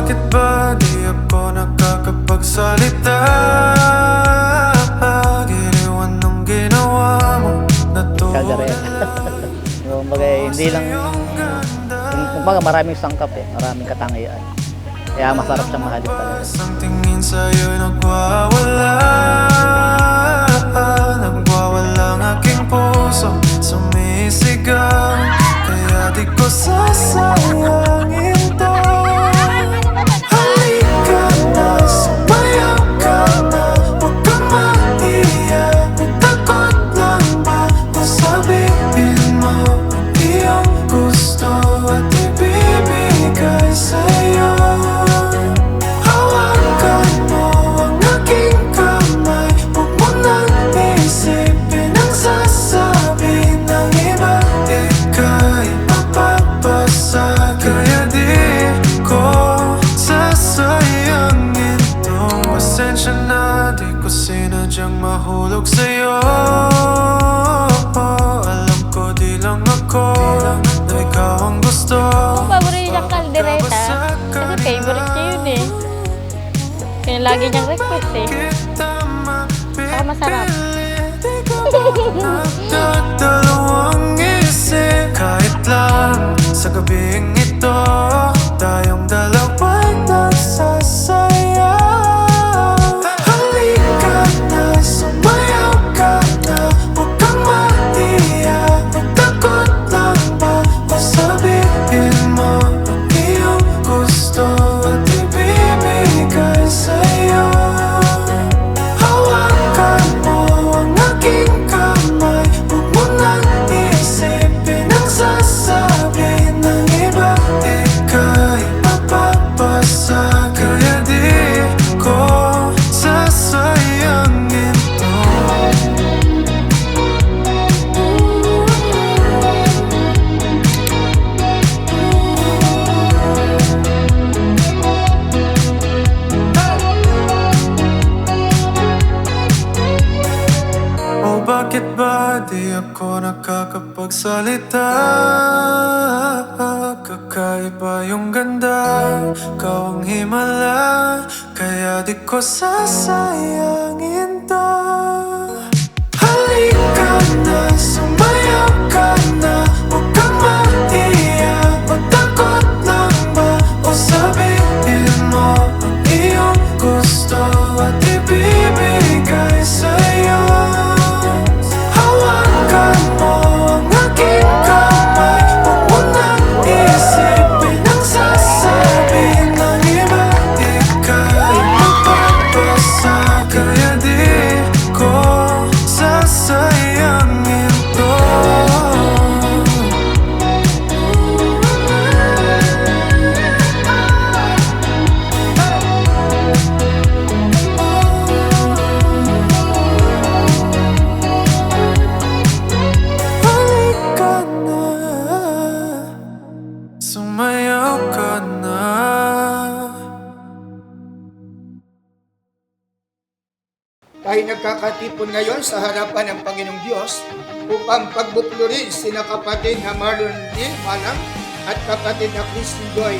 bakit ba di ako nakakapagsalita? Giliwan nung ginawa mo na to. Kagare. Kumbaga, hindi lang, kumbaga maraming sangkap maraming katangian. Kaya masarap siyang mahalin talaga. Ang tingin sa'yo nagwawala, nagwawala ang aking puso, sumisigaw, kaya di ko sasayangin to. Halika na, sumayaw ka na, huwag kang maiyak, takot lang ba kung sabihin mo ang iyong gusto at ibibigay sa'yo. Hawakan mo ang aking kamay, huwag mo nang isipin ang sasabi ng iba. Ika'y mapapasa, kaya di ko sasayangin to. Pasensya na, di ko sinadyang mahulog sa'yo. Alam ko di lang ako na ikaw ang gusto. Kung paborito niyang kaldereta, kasi favorite niya yun Kaya lagi niyang request Saka masarap. Dalawang isip, kahit lang sa gabing ito, tayong dalawa'y nagsasaya. Halika na, sumayaw ka na, huwag kang maiyak, takot lang ba kung sabihin mo ang iyong gusto at ibibigay sa'yo. Hawakan mo ang aking kamay, huwag mo nang isipin ang sasabi ng iba. Ika'y mapapasa, kaya di ko sasayangin to. O bakit ba di ako nakakapagsalita? Kakaiba yung ganda, ikaw ang himala, kaya di ko sasayangin to. Halika na, sumayaw ka na, huwag kang maiyak, takot lang ba o sabihin mo ang iyong gusto at ibibigay sa'yo. Hawakan mo ang aking kamay, huwag mo nang isipin ang sasabi ng iba. Ika'y mapapasa, kaya di ko sasayangin to. Halika na, sumayaw ka na. Tayo nagkakatipon ngayon sa harapan ng Panginoong Diyos upang pagbuplurin sina kapatid na Marlon D. Manang at kapatid na Christine Joy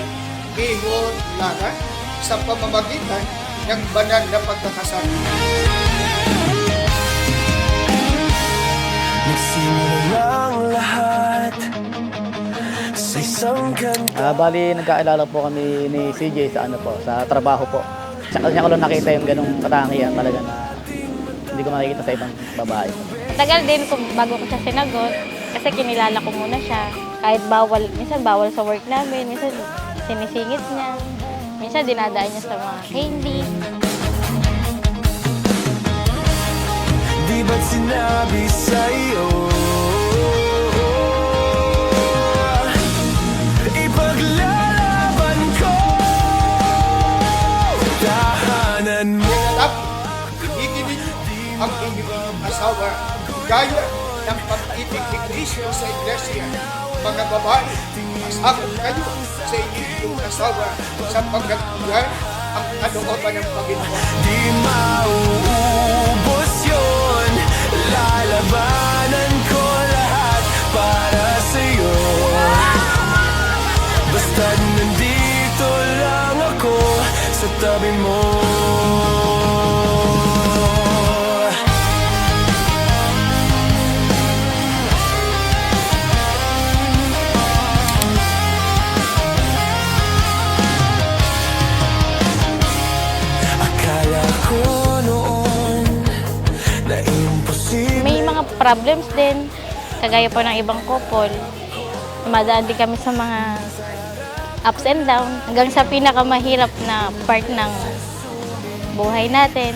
Biho Lara sa pamamagitan ng banal na pagkakasal. Nagsimula ang lahat sa isang ganda. Bali, nagkaalala po kami ni CJ sa sa trabaho po. Sa kanya ko lang nakita yung ganung katangian talaga na hindi ko makikita sa ibang babae. Tagal din bago ko siya sinagot kasi kinilala ko muna siya. Kahit minsan bawal sa work namin, minsan sinisingit niya. Minsan dinadaan niya sa mga candy. Di ba't sinabi sa'yo ipaglalaban ko tahanan mo. Dapat ibigin ang inyong asawa gaya ng pag-ibig ni Kristo sa Iglesia. Mga babae, masakot kayo sa inyong asawa sapagkat yan ang kalooban ng Panginoon. Di mauubos yun, lalabanan ko lahat para sa'yo. Basta't nandito lang ako. problems din. Kagaya po ng ibang couple. Dumadaan din kami sa mga ups and down. Hanggang sa pinakamahirap na part ng buhay natin.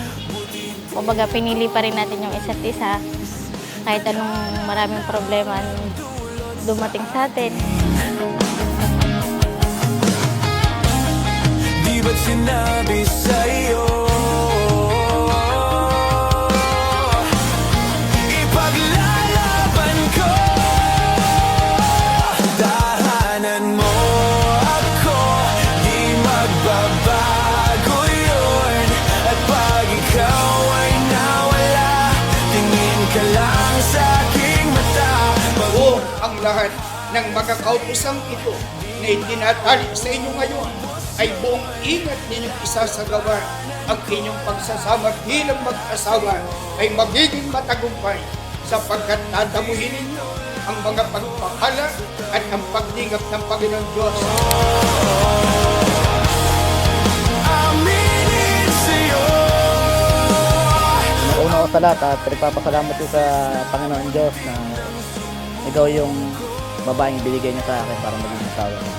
Kumbaga, pinili pa rin natin yung isa't isa. Kahit anong maraming problema dumating sa atin. Di ba't sinabi sa'yo ipaglalaban ko, dahanan mo ako, di magbabago yun. At pag ikaw ay nawala, tingin ka lang sa aking mata. O ang lahat ng mga kautosang ito na itinatali sa inyo ngayon ay buong ingat ninyong isasagawa. Ang inyong pagsasama bilang mag-asawa ay magiging matagumpay sapagkat tatamuhin ninyo ang mga pagpapala at ang paglingap ng Panginoon Diyos. Aminin sa'yo. Una ko sa lahat at nagpapasalamat ko sa Panginoon Diyos na ikaw yung babaeng binigay niya sa akin para maging asawa ko.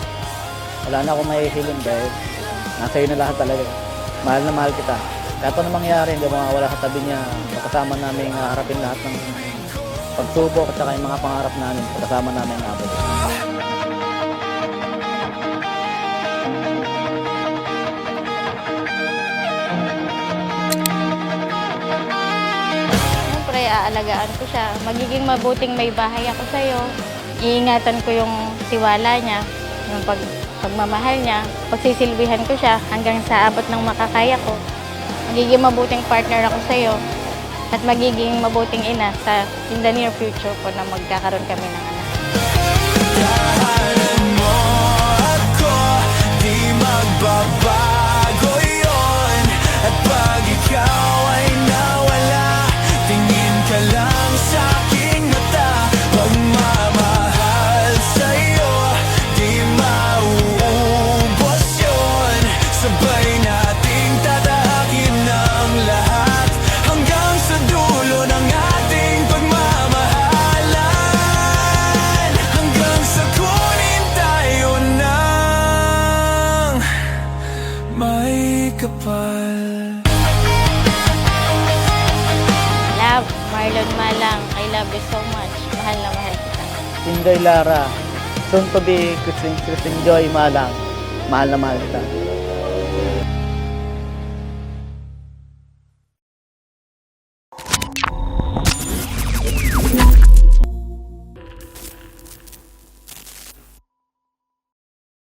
Wala na akong may hiling dahil nasa iyo na lahat talaga. Mahal na mahal kita. Kahit ano mangyari, hindi mawawala sa tabi niya. Kasama namin harapin lahat ng pagsubok at saka yung mga pangarap namin. Kasama namin abot. Siyempre, aalagaan ko siya. Magiging mabuting may bahay ako sa'yo. Iingatan ko yung tiwala niya, yung pagmamahal niya. Pagsisilbihan ko siya hanggang sa abot ng makakaya ko. Magiging mabuting partner ako sa'yo. At magiging mabuting ina sa in the near future po na magkakaroon kami ng anak. Dahanan mo ako, di magbabago yun. At pag ikaw ay nawala, tingin ka lang sa aking mata. Pagmamahal sa'yo, di mauubos yun. Sabay nating tatahakin ang lahat hanggang sa dulo ng ating pagmamahalan. Hanggang sa kunin tayo ng may kapal. Love, Marlon Malang, I love you so much. Mahal na mahal kita. Inday Lara, soon to be Christine Joy Malang. Mahal na mahal kita.